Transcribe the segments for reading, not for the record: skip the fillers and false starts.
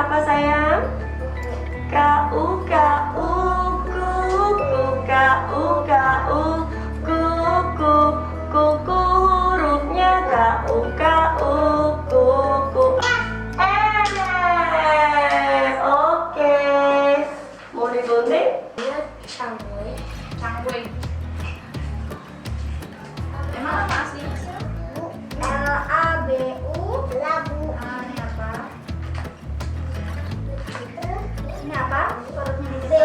apa sayang? Ku, kuku hurufnya kuku. Oke. Mau digunting? Cangguy. Emang apa aslinya? LABU labu. Ini apa? Ini apa? Hurufnya B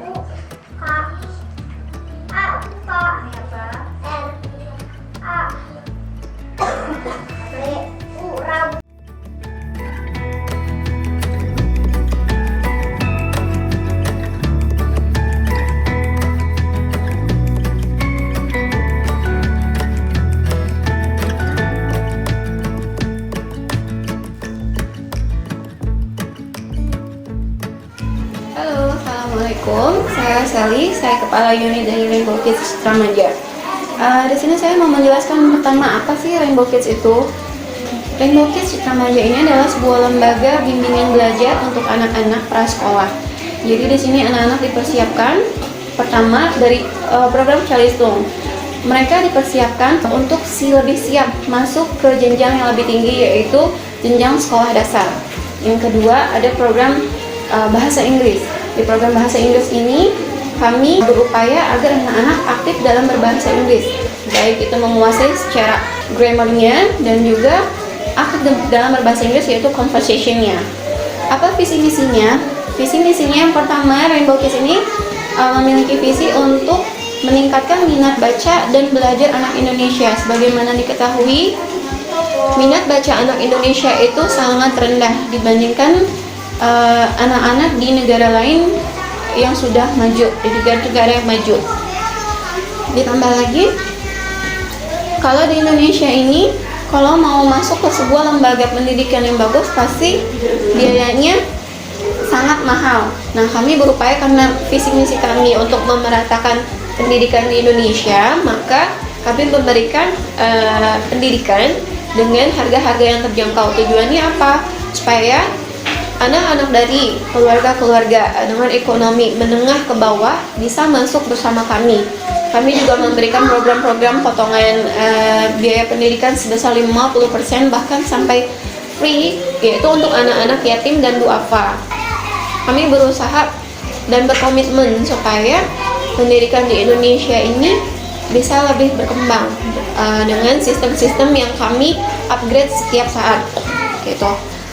U K A K Ini apa? R A B U rabu. Halo, assalamualaikum. Saya Sally, saya kepala unit dari Rainbow Kids Citra Manja. Di sini saya mau menjelaskan pertama apa sih Rainbow Kids itu. Rainbow Kids Citra Manja ini adalah sebuah lembaga bimbingan belajar untuk anak-anak prasekolah. Jadi di sini anak-anak dipersiapkan pertama dari program Calistung. Mereka dipersiapkan untuk lebih siap masuk ke jenjang yang lebih tinggi, yaitu jenjang sekolah dasar. Yang kedua ada program bahasa Inggris. Di program bahasa Inggris ini kami berupaya agar anak-anak aktif dalam berbahasa Inggris, baik itu menguasai secara grammarnya dan juga aktif dalam berbahasa Inggris, yaitu conversationnya. Apa visi misinya? Visi misinya yang pertama, Rainbow Kids ini memiliki visi untuk meningkatkan minat baca dan belajar anak Indonesia. Sebagaimana diketahui, minat baca anak Indonesia itu sangat rendah dibandingkan anak-anak di negara lain yang sudah maju, di negara-negara yang maju. Ditambah lagi, kalau di Indonesia ini, kalau mau masuk ke sebuah lembaga pendidikan yang bagus, pasti biayanya sangat mahal. Nah, kami berupaya karena visi misi kami untuk memeratakan pendidikan di Indonesia, maka kami memberikan pendidikan dengan harga-harga yang terjangkau. Tujuannya apa? Supaya anak-anak dari keluarga-keluarga dengan ekonomi menengah ke bawah bisa masuk bersama kami. Kami juga memberikan program-program potongan biaya pendidikan sebesar 50%, bahkan sampai free, yaitu untuk anak-anak yatim dan duafa. Kami berusaha dan berkomitmen supaya pendidikan di Indonesia ini bisa lebih berkembang dengan sistem-sistem yang kami upgrade setiap saat, gitu.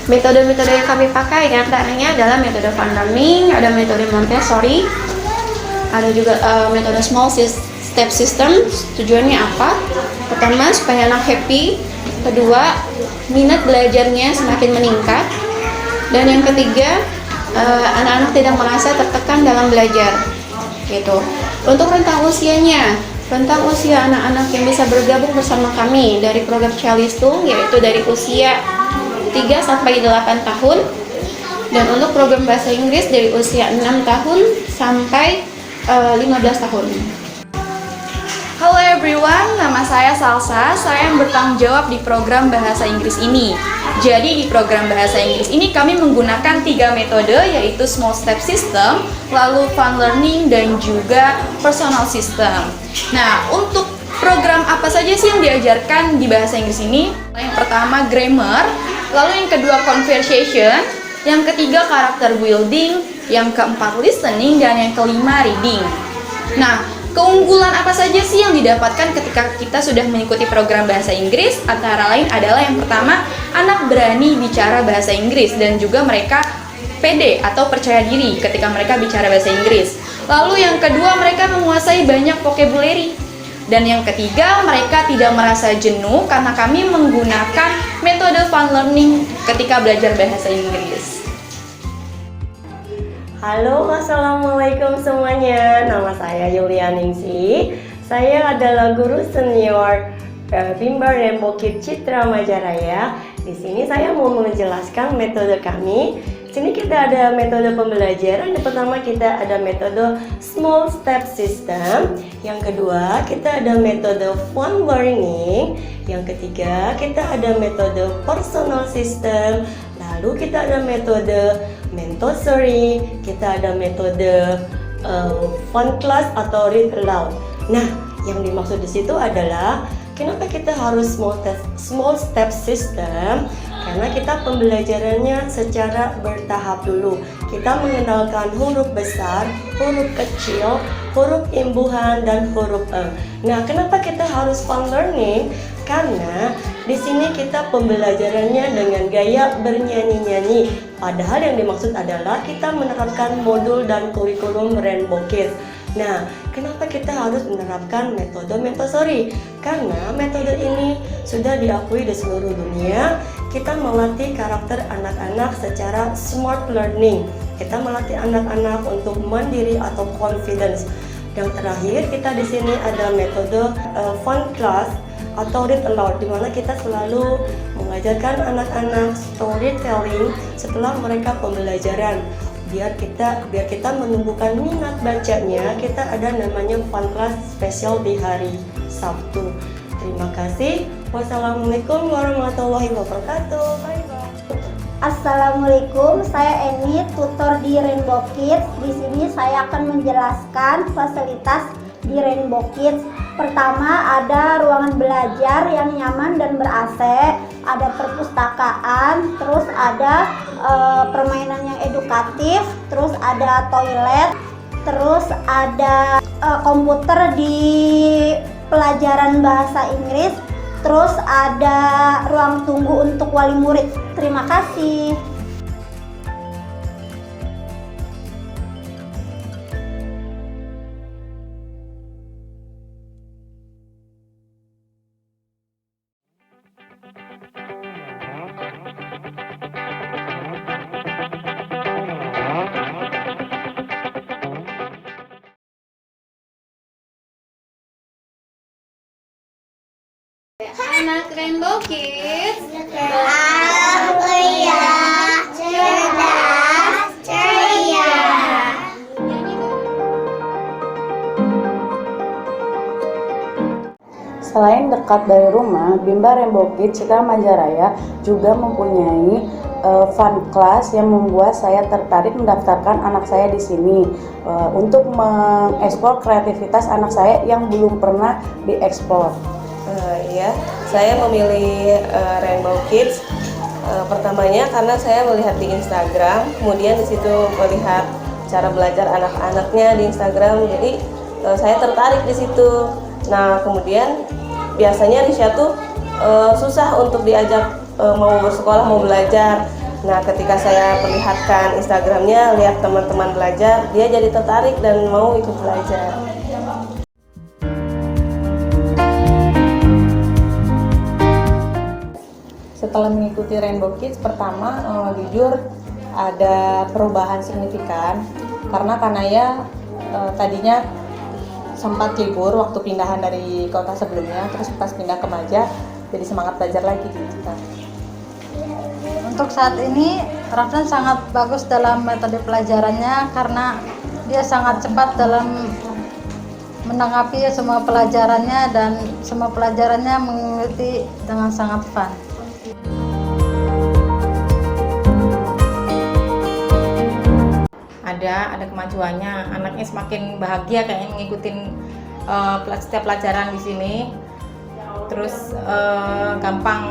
Metode-metode yang kami pakai diantaranya adalah metode fun learning, ada metode Montessori, ada juga metode small step system. Tujuannya apa? Pertama, supaya anak happy. Kedua, minat belajarnya semakin meningkat. Dan yang ketiga, anak-anak tidak merasa tertekan dalam belajar, gitu. Untuk rentang usianya, rentang usia anak-anak yang bisa bergabung bersama kami dari program Calistung yaitu dari usia 3 sampai 8 tahun, dan untuk program bahasa Inggris dari usia 6 tahun sampai 15 tahun. Halo everyone, nama saya Salsa. Saya yang bertanggung jawab di program bahasa Inggris ini. Jadi di program bahasa Inggris ini kami menggunakan 3 metode, yaitu small step system, lalu fun learning, dan juga personal system. Nah, untuk program apa saja sih yang diajarkan di bahasa Inggris ini? Yang pertama grammar, lalu yang kedua conversation, yang ketiga character building, yang keempat listening, dan yang kelima reading. Nah, keunggulan apa saja sih yang didapatkan ketika kita sudah mengikuti program bahasa Inggris? Antara lain adalah yang pertama, anak berani bicara bahasa Inggris dan juga mereka pede atau percaya diri ketika mereka bicara bahasa Inggris. Lalu yang kedua, mereka menguasai banyak vocabulary. Dan yang ketiga, mereka tidak merasa jenuh karena kami menggunakan metode fun learning ketika belajar bahasa Inggris. Halo, assalamualaikum semuanya. Nama saya Yulianingsi. Saya adalah guru senior Bimbar Rainbow Kids Citra Majaraya. Di sini saya mau menjelaskan metode kami. Di sini kita ada metode pembelajaran. Yang pertama kita ada metode small step system. Yang kedua kita ada metode fun learning. Yang ketiga kita ada metode personal system. Lalu kita ada metode Montessori, kita ada metode fun class atau read aloud. Nah, yang dimaksud di situ adalah kenapa kita harus small step system? Karena kita pembelajarannya secara bertahap dulu. Kita mengenalkan huruf besar, huruf kecil, huruf imbuhan, dan huruf e. Nah, kenapa kita harus fun learning? Karena di sini kita pembelajarannya dengan gaya bernyanyi-nyanyi. Padahal yang dimaksud adalah kita menerapkan modul dan kurikulum Rainbow Kids. Nah, kenapa kita harus menerapkan metode Montessori? Karena metode ini sudah diakui di seluruh dunia. Kita melatih karakter anak-anak secara smart learning. Kita melatih anak-anak untuk mandiri atau confidence. Yang terakhir, kita di sini ada metode fun class atau read aloud, di mana kita selalu mengajarkan anak-anak storytelling setelah mereka pembelajaran. Biar kita menumbuhkan minat bacanya, kita ada namanya fun class spesial di hari Sabtu. Terima kasih. Wassalamualaikum warahmatullahi wabarakatuh. Bye bye. Assalamualaikum, saya Eni, tutor di Rainbow Kids. Di sini saya akan menjelaskan fasilitas di Rainbow Kids. Pertama, ada ruangan belajar yang nyaman dan ber-AC, ada perpustakaan, terus ada permainan yang edukatif, terus ada toilet, terus ada komputer di pelajaran bahasa Inggris, terus ada ruang tunggu untuk wali murid. Terima kasih. Anak Rainbow Kids, Aku ya cerdas, ceria. Selain dekat dari rumah, Bimba Rainbow Kids Citra Majaraya juga mempunyai fun class yang membuat saya tertarik mendaftarkan anak saya di sini untuk mengeksplor kreativitas anak saya yang belum pernah dieksplor. Ya, saya memilih Rainbow Kids pertamanya karena saya melihat di Instagram, kemudian di situ melihat cara belajar anak-anaknya di Instagram, jadi saya tertarik di situ. Nah, kemudian biasanya Risha tuh susah untuk diajak mau bersekolah, mau belajar. Nah, ketika saya perlihatkan Instagramnya, lihat teman-teman belajar, dia jadi tertarik dan mau ikut belajar. Setelah mengikuti Rainbow Kids, pertama jujur ada perubahan signifikan karena Kanaya tadinya sempat libur waktu pindahan dari kota sebelumnya, terus pas pindah ke Maja jadi semangat belajar lagi gitu kan. Untuk saat ini Rafdan sangat bagus dalam metode pelajarannya karena dia sangat cepat dalam menanggapi semua pelajarannya dan semua pelajarannya mengikuti dengan sangat fun. Ada kemajuannya, anaknya semakin bahagia kayaknya mengikuti setiap pelajaran di sini. Terus gampang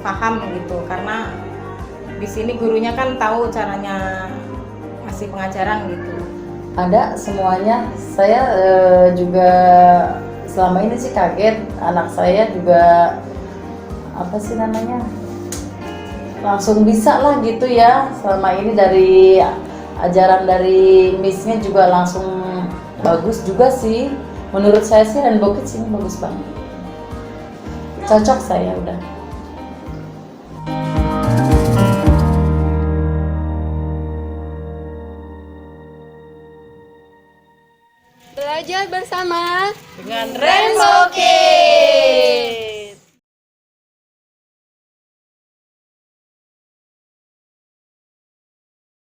paham gitu, karena di sini gurunya kan tahu caranya ngasih pengajaran gitu. Ada semuanya. Saya juga selama ini sih kaget, anak saya juga langsung bisa lah gitu ya. Selama ini dari ajaran dari Miss-nya juga langsung bagus juga sih. Menurut saya sih Rainbow Kids ini bagus banget. Cocok saya udah. belajar bersama Dengan Rainbow Kids.